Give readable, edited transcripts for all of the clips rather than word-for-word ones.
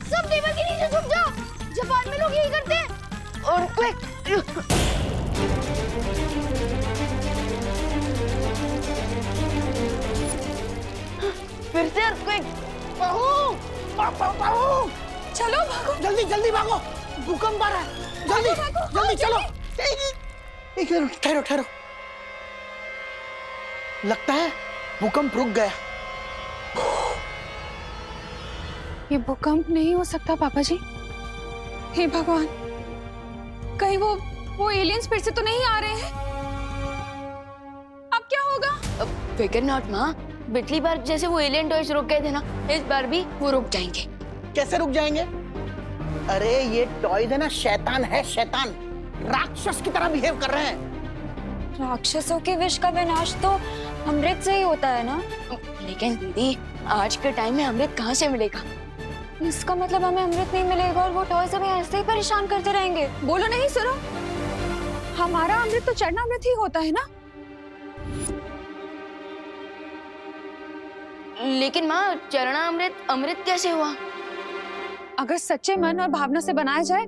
सब टेबल के नीचे छुप जाओ, जापान में लोग यही करते हैं। Earthquake! फिर से earthquake! चलो भागो, जल्दी जल्दी भागो, भूकंप आ रहा है। जल्दी जल्दी चलो। एक मिनट ठहरो ठहरो, लगता है भूकंप रुक गया। ये भूकंप नहीं हो सकता पापा जी। हे भगवान, कहीं वो एलियंस फिर से तो नहीं आ रहे हैं? अब क्या होगा? फिकर नॉट माँ, पिछली बार जैसे वो एलियन टॉयज रुक गए थे ना, इस बार भी वो रुक जाएंगे। कैसे रुक जाएंगे? अरे ये टॉयज है ना, शैतान है, शैतान राक्षस की तरह बिहेव कर रहे हैं। राक्षसों के विष का विनाश तो अमृत से ही होता है ना। लेकिन दीदी, आज के टाइम में अमृत कहाँ से मिलेगा? इसका मतलब हमें अमृत नहीं मिलेगा और वो टॉयज हमें ऐसे ही परेशान करते रहेंगे। बोलो नहीं, सुनो, हमारा अमृत तो चढ़ना अमृत ही होता है ना। लेकिन माँ, चरना अमृत अमृत कैसे हुआ? अगर सच्चे मन और भावना से बनाया जाए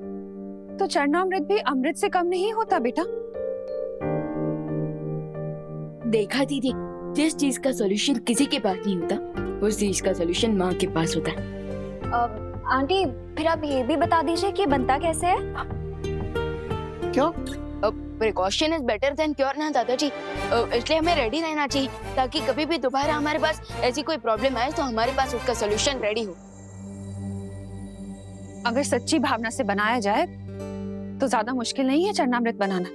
तो चढ़ना अमृत भी अमृत से कम नहीं होता बेटा। देखा दीदी, जिस चीज का सॉल्यूशन किसी के पास नहीं होता, उस चीज का सॉल्यूशन माँ के पास होता है। आंटी, फिर आप ये भी बता दीजिए कि बनता कैसे है? क्यों? Precaution is better than cure ना दादाजी। इसलिए हमें रेडी रहना चाहिए, ताकि कभी भी दोबारा हमारे पास ऐसी कोई प्रॉब्लम आए तो हमारे पास उसका सॉल्यूशन रेडी हो। अगर सच्ची भावना से बनाया जाए तो ज्यादा मुश्किल नहीं है चरणामृत बनाना।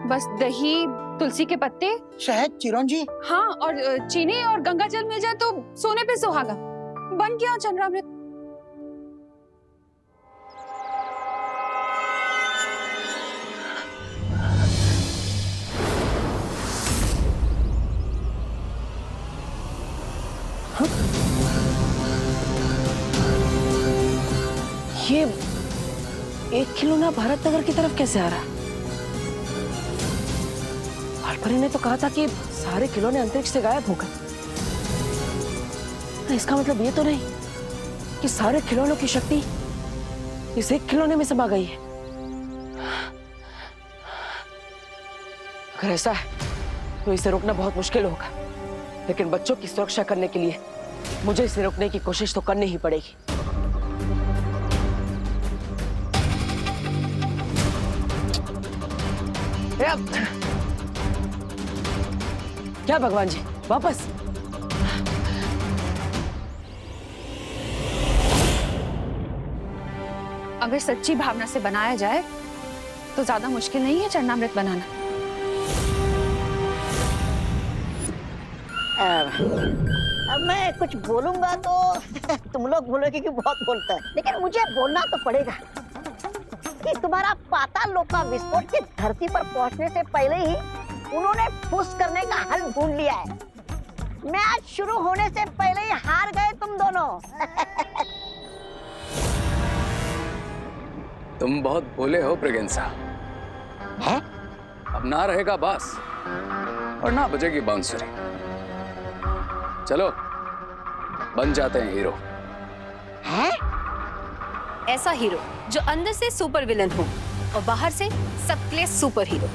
बस दही, तुलसी के पत्ते, शहद, चिरौंजी, हाँ, और चीनी और गंगा जल मिल जाए तो सोने पे सुहागा, बन गया चरणामृत। ये एक खिलौना भारत नगर की तरफ कैसे आ रहा है? वालपरी ने तो कहा था कि सारे खिलौने अंतरिक्ष से गायब हो गए। इसका मतलब ये तो नहीं कि सारे खिलौनों की शक्ति इस एक खिलौने में समा गई है। अगर ऐसा है तो इसे रोकना बहुत मुश्किल होगा, लेकिन बच्चों की सुरक्षा करने के लिए मुझे इसे रोकने की कोशिश तो करनी ही पड़ेगी। क्या भगवान जी, वापस? अगर सच्ची भावना से बनाया जाए तो ज्यादा मुश्किल नहीं है चरणामृत बनाना। अब मैं कुछ बोलूंगा तो तुम लोग बोलोगे कि बहुत बोलता है, लेकिन मुझे बोलना तो पड़ेगा कि तुम्हारा पाताल लोक का विस्फोट की धरती पर पहुंचने से पहले ही उन्होंने फुस करने का हल ढूंढ लिया है। मैच शुरू होने से पहले ही हार गए तुम दोनों। तुम बहुत भोले हो ब्रिगेंसा। है? अब ना रहेगा बास और ना बजेगी बांसुरी। चलो बन जाते हैं हीरो। है? ऐसा हीरो जो अंदर से सुपर विलन हो और बाहर से सबके लिए सुपर हीरो।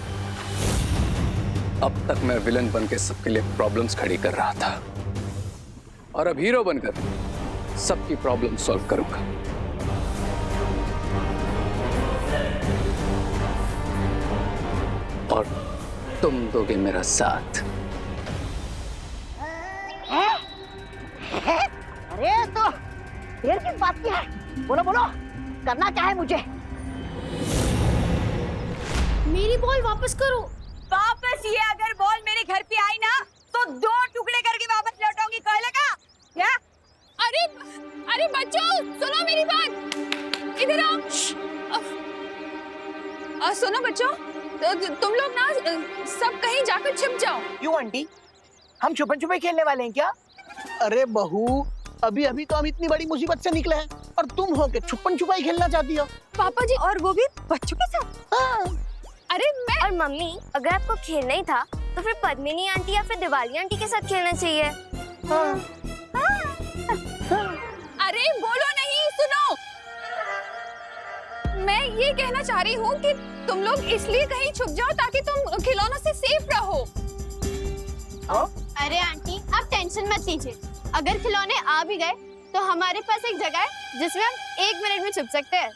अब तक मैं विलन बन के सबके लिए प्रॉब्लम्स खड़ी कर रहा था, और अब हीरो बनकर सबकी प्रॉब्लम सॉल्व करूंगा। और तुम दोगे मेरा साथ। अरे तो देर किस बात की है? बोलो बोलो, करना क्या है मुझे? मेरी बॉल वापस करो। वापस ये अगर बॉल मेरे घर पे आई ना तो 2 टुकड़े करके वापस लौटाऊंगी, कह लगा क्या? अरे अरे बच्चों, सुनो मेरी बात, इधर आओ। सुनो बच्चों, तुम लोग ना सब कहीं जाकर छिप जाओ। क्यों आंटी, हम छुपन छुपाई खेलने वाले हैं क्या? अरे बहू, अभी अभी तो हम इतनी बड़ी मुसीबत से निकले हैं और तुम हो के छुपन छुपाई खेलना चाहती हो? पापा जी, और वो भी बच्चों के साथ? हाँ। अरे मैं और मम्मी, अगर आपको खेलना ही था तो फिर पद्मिनी आंटी या फिर दिवाली आंटी के साथ खेलना चाहिए। अरे बोलो नहीं, सुनो। मैं ये कहना चाह रही हूँ कि तुम लोग इसलिए कहीं छुप जाओ ताकि तुम खिलौनों से सेफ रहो। अरे आंटी, आप टेंशन मत लीजिए। अगर खिलौने आ भी गए तो हमारे पास एक जगह है जिसमें हम 1 मिनट में छुप सकते हैं।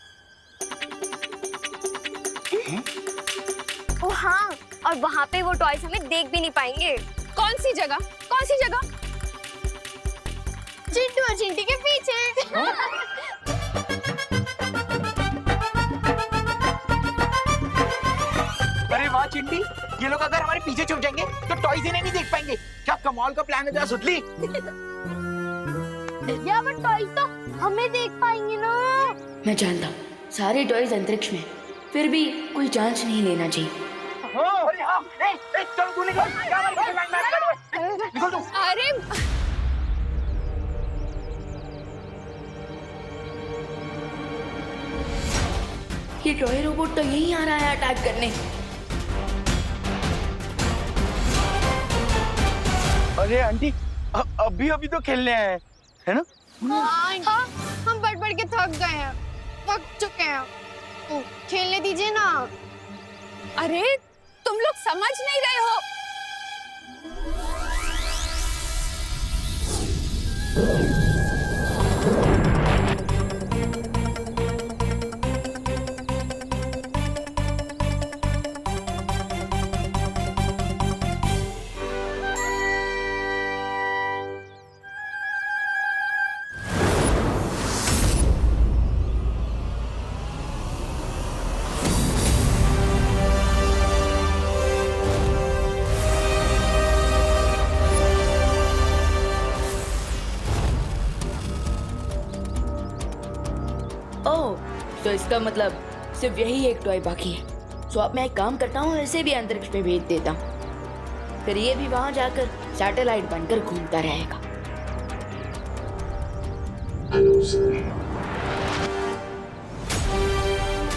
ओ हाँ, और वहाँ पे वो टॉयज हमें देख भी नहीं पाएंगे। कौन सी जगह? कौन सी जगह? चिंटू और चिंटी के पीछे। अरे वाह चिंटी, ये लोग अगर हमारे पीछे छुप जाएंगे तो टॉयज इन्हें नहीं देख पाएंगे। क्या कमाल का प्लान है तेरा सुतली। या बट टॉयज तो हमें देख पाएंगे ना। मैं जानता हूँ सारे टॉयज अंतरिक्ष में, फिर भी कोई चांस नहीं लेना चाहिए। अरे हाँ, चल तू निकल, निकल तू। अरे ये टॉय रोबोट तो यहीं आ रहा है अटैक करने। अरे आंटी, अभी तो खेलने आए हैं, है ना? हाँ, हम बढ़ के थक गए हैं, थक चुके हैं। तो खेलने दीजिए ना। अरे तुम लोग समझ नहीं रहे हो। ओह, तो इसका मतलब सिर्फ यही एक टॉय बाकी है। सो अब मैं एक काम करता हूँ, इसे भी अंतरिक्ष में भेज देता हूँ, फिर ये भी वहां जाकर सैटेलाइट बनकर घूमता रहेगा। Hello sir.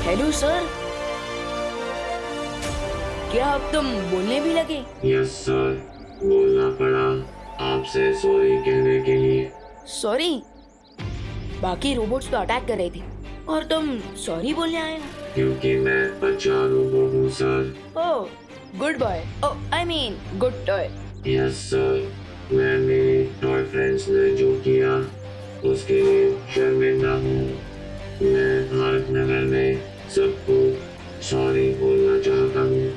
हेलो सर, क्या अब तुम बोलने भी लगे? यस सर, बोलना पड़ा आपसे सॉरी कहने के लिए। सॉरी? बाकी रोबोट्स तो अटैक कर रहे थे और तुम सॉरी बोलने आए हो? क्योंकि मैं बच्चा रोबोट हूँ sir. Oh, good boy. Oh, I mean good toy. Yes sir, मैं मेरे टॉय फ्रेंड्स ने जो किया उसके लिए शर्मिंदा हूँ। मैं भारत नगर में सबको सॉरी बोलना चाहता हूँ।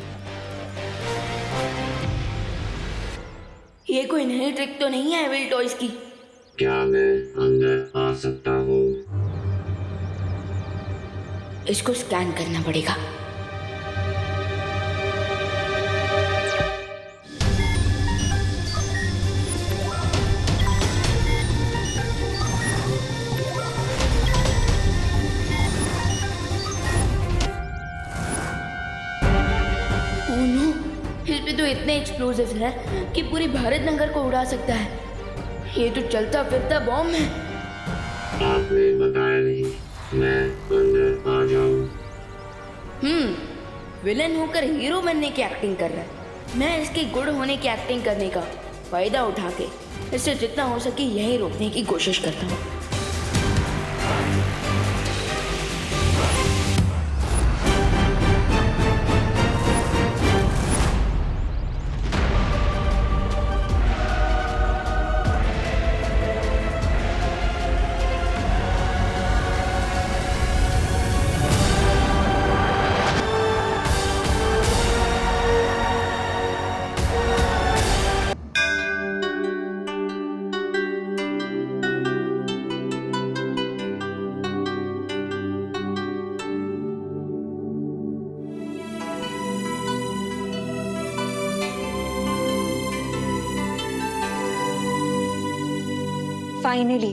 ये कोई नई ट्रिक तो नहीं है एविल टॉयज की? क्या मैं अंदर आ सकता हूँ? इसको स्कैन करना पड़ेगा। ओह नो, इस पे तो इतने एक्सप्लोजिव्स हैं कि पूरी भारत नगर को उड़ा सकता है। ये तो चलता फिरता बॉम्ब है। आपने बताया नहीं, मैं अंदर आ जाऊं? विलन होकर हीरो बनने की एक्टिंग कर रहा है। मैं इसके गुड होने की एक्टिंग करने का फायदा उठा के इससे जितना हो सके यही रोकने की कोशिश करता हूँ। फाइनली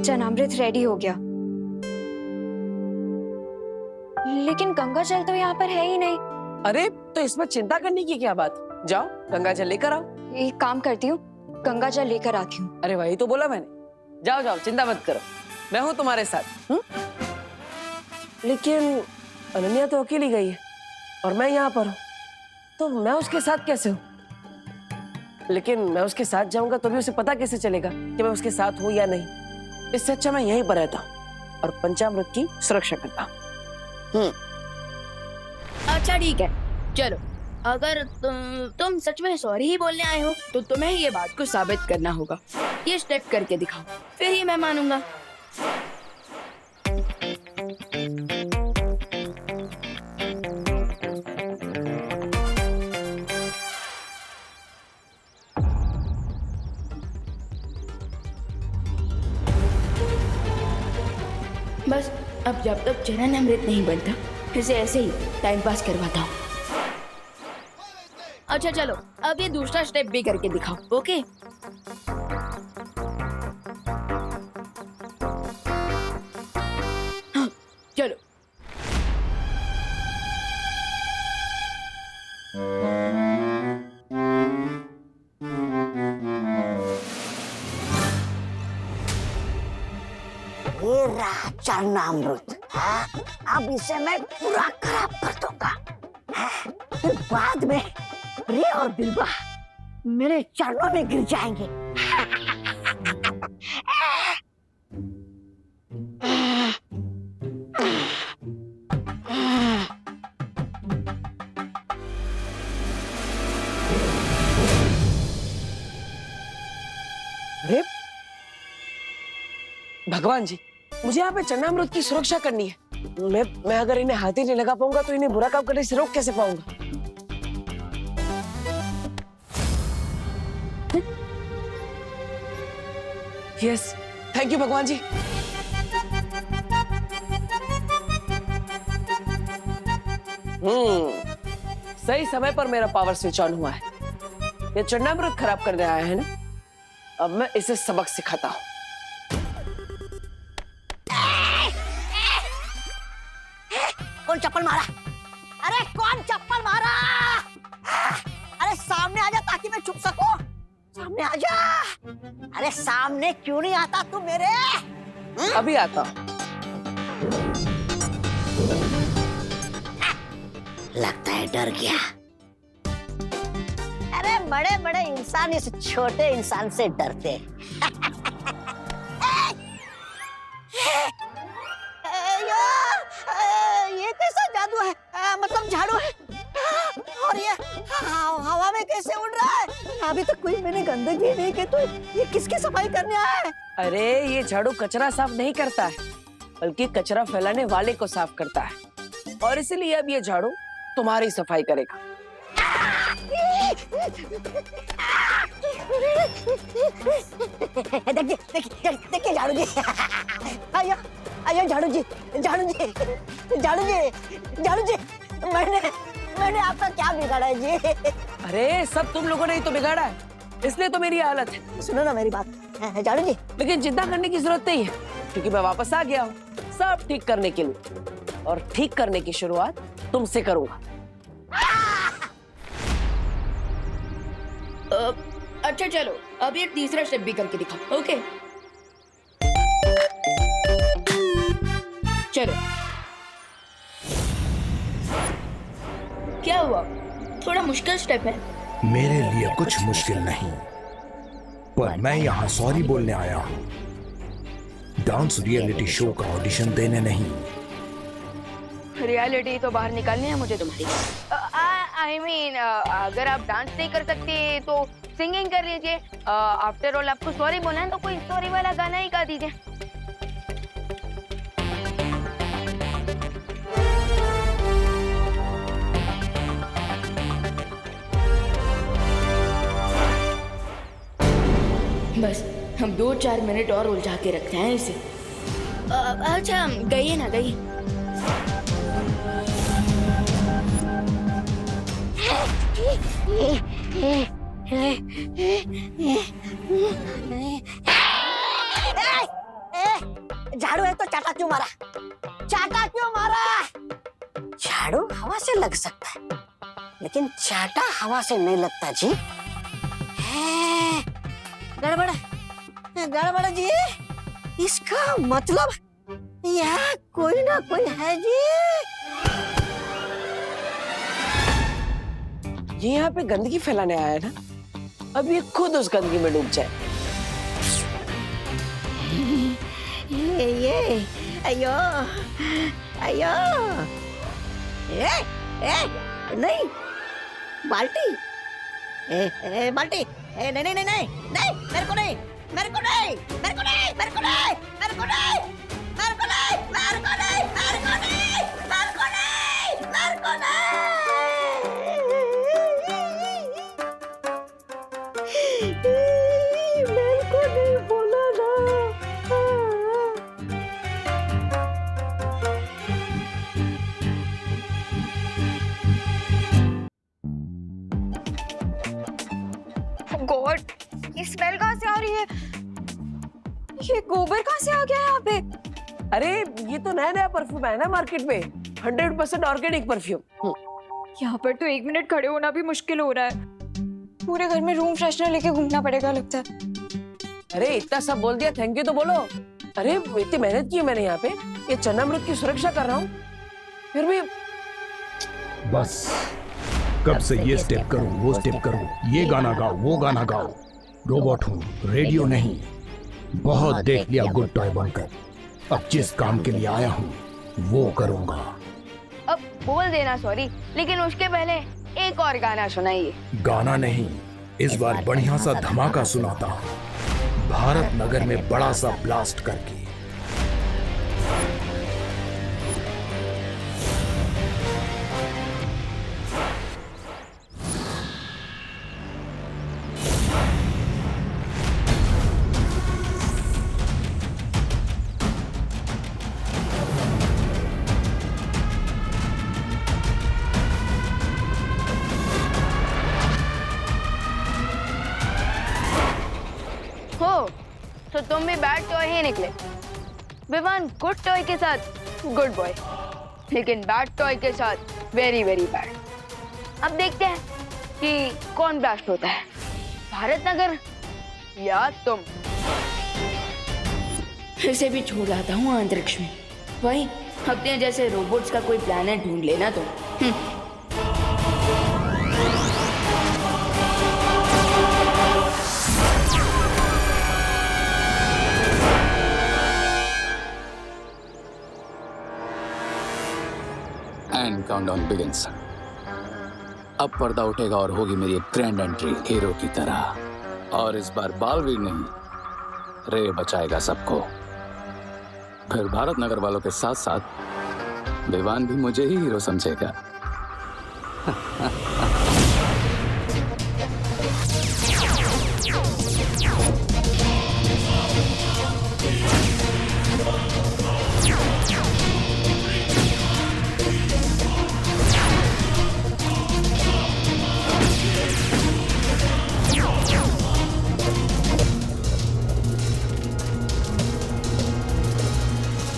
जनामृत रेडी हो गया, लेकिन गंगा जल तो यहाँ पर है ही नहीं। अरे तो इसमें चिंता करने की क्या बात? जाओ गंगा जल लेकर आओ। एक काम करती हूँ, गंगा जल लेकर आती हूँ। अरे वही तो बोला मैंने, जाओ जाओ चिंता मत करो, मैं हूँ तुम्हारे साथ। लेकिन अनन्या तो अकेली गई है और मैं यहाँ पर हूँ, तो मैं उसके साथ कैसे हूँ? लेकिन मैं उसके साथ जाऊंगा तो भी उसे पता कैसे चलेगा कि मैं उसके साथ हूँ या नहीं। इससे अच्छा मैं यहीं पर रहता हूँ और पंचामृत की सुरक्षा करता हूँ। अच्छा ठीक है, चलो अगर तुम सच में सॉरी ही बोलने आए हो तो तुम्हें ये बात को साबित करना होगा। ये स्टेप करके दिखाओ, फिर ही मैं मानूंगा। बस अब जब तक चरण अमृत नहीं बनता इसे ऐसे ही टाइम पास करवाता हूँ। अच्छा चलो अब ये दूसरा स्टेप भी करके दिखाओ। ओके हाँ, चलो। ये रहा चरणामृत। अब इसे मैं पूरा खराब कर दूंगा। फिर बाद में प्रिय और बिल्वा मेरे चरणों में गिर जाएंगे। अरे भगवान जी, मुझे यहाँ पे चरणामृत की सुरक्षा करनी है। मैं अगर इन्हें हाथ ही नहीं लगा पाऊंगा तो इन्हें बुरा काम करने से रोक कैसे पाऊंगा? यस, थैंक यू भगवान जी। सही समय पर मेरा पावर स्विच ऑन हुआ है। ये चरणामृत खराब करने आया है ना, अब मैं इसे सबक सिखाता हूँ। कौन चप्पल मारा? अरे कौन चप्पल मारा? अरे सामने आ जा ताकि मैं छुप सकूं। सामने आ जा। अरे सामने क्यों नहीं आता तू मेरे? अभी आता हूँ। लगता है डर गया। अरे बड़े बड़े इंसान इस छोटे इंसान से डरते। ये कैसा जादू है? मतलब झाड़ू है और ये हवा में कैसे उड़ रहा है? अभी तक कोई मैंने गंदगी नहीं की, तो ये किसकी सफाई करने आया है? अरे ये झाड़ू कचरा साफ नहीं करता है, बल्कि कचरा फैलाने वाले को साफ करता है, और इसलिए अब ये झाड़ू तुम्हारी सफाई करेगा। देखिए झाड़ू जी। आइए आइए झाड़ू जी, झाड़ू जी, झाड़ू जी, झाड़ू जी। मैंने आपका क्या बिगाड़ा है जी? अरे सब तुम लोगों ने ही तो बिगाड़ा है, इसलिए तो मेरी हालत है। सुनो ना मेरी बात झाड़ू जी। लेकिन चिंता करने की जरूरत नहीं है, क्योंकि मैं वापस आ गया हूँ सब ठीक करने के लिए, और ठीक करने की शुरुआत तुमसे करूंगा। अच्छा चलो अब ये तीसरा स्टेप भी करके दिखाओ। ओके चलो। क्या हुआ? थोड़ा मुश्किल स्टेप है। मेरे लिए कुछ मुश्किल नहीं, पर मैं यहाँ सॉरी बोलने आया हूँ, डांस रियलिटी शो का ऑडिशन देने नहीं। रियलिटी तो बाहर निकालनी है मुझे तुम्हारी। आई मीन अगर आप डांस नहीं कर सकते तो सिंगिंग कर लीजिए। आफ्टर ऑल आपको सॉरी बोलना है तो कोई सॉरी वाला गाना ही गा दीजिए। बस हम 2-4 मिनट और उलझा के रखते हैं इसे। अच्छा गइए ना, गइए। झाड़ू है तो चाटा क्यों मारा? चाटा क्यों मारा? झाड़ू हवा से लग सकता है, लेकिन चाटा हवा से नहीं लगता जी। गड़बड़ गड़बड़ जी। इसका मतलब यहाँ कोई ना कोई है जी। ये यहाँ पे गंदगी फैलाने आया है ना, अब ये खुद उस गंदगी में डूब जाए। ये अयो अयो नहीं बाल्टी बाल्टी नहीं नहीं नहीं नहीं नहीं मेरे को नहीं मेरे को नहीं मेरे को नहीं मेरे को नहीं मेरे को नहीं मेरे को नहीं मेरे को नहीं मेरे को नहीं मेरे को नहीं मेरे को नहीं मेरे को नहीं बोला ना। गॉड, ये स्मेल कहाँ से आ रही है? ये गोबर कहाँ से आ गया यहाँ पे? अरे ये तो नया नया परफ्यूम है ना मार्केट में, 100% ऑर्गेनिक परफ्यूम। यहाँ पर तो 1 मिनट खड़े होना भी मुश्किल हो रहा है। पूरे घर में रूम फ्रेशनर लेके घूमना पड़ेगा लगता है। अरे इतना सब बोल दिया, थैंक यू तो बोलो। अरे इतनी मेहनत की है मैंने यहाँ पे, ये चन्नामृत की सुरक्षा कर रहा हूँ, फिर भी बस कब से ये स्टेप करूं, वो स्टेप करूं, ये गाना गाओ, वो गाना गाओ। रोबोट हूँ, रेडियो नहीं। बहुत देख लिया गुड टॉय बनकर। अब जिस काम के लिए आया हूँ वो करूँगा। अब बोल देना सॉरी, लेकिन उसके पहले एक और गाना सुनाइए। गाना नहीं, इस बार बढ़िया सा धमाका सुनाता हूँ, भारत नगर में बड़ा सा ब्लास्ट करके। तो तुम भी बैड टॉय ही निकले। विवान गुड टॉय के साथ गुड बॉय, लेकिन बैड टॉय के साथ वेरी वेरी बैड। अब देखते हैं कि कौन ब्लास्ट होता है, भारत नगर या तुम। इसे भी छोड़ आता हूँ अंतरिक्ष में। वही अपने जैसे रोबोट्स का कोई प्लैनेट ढूंढ लेना तुम। And countdown begins. अब पर्दा उठेगा और होगी मेरी एक ग्रैंड एंट्री हीरो की तरह। और इस बार बालवीर नहीं, रे बचाएगा सबको। फिर भारत नगर वालों के साथ साथ विवान भी मुझे ही हीरो समझेगा।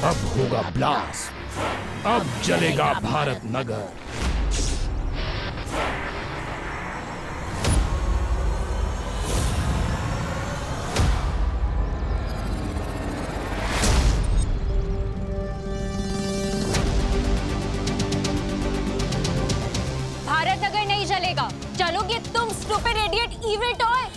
अब होगा ब्लास्ट, अब जलेगा भारत नगर। भारत नगर नहीं जलेगा, चलोगे तुम स्टूपिड इडियट इविल टॉय।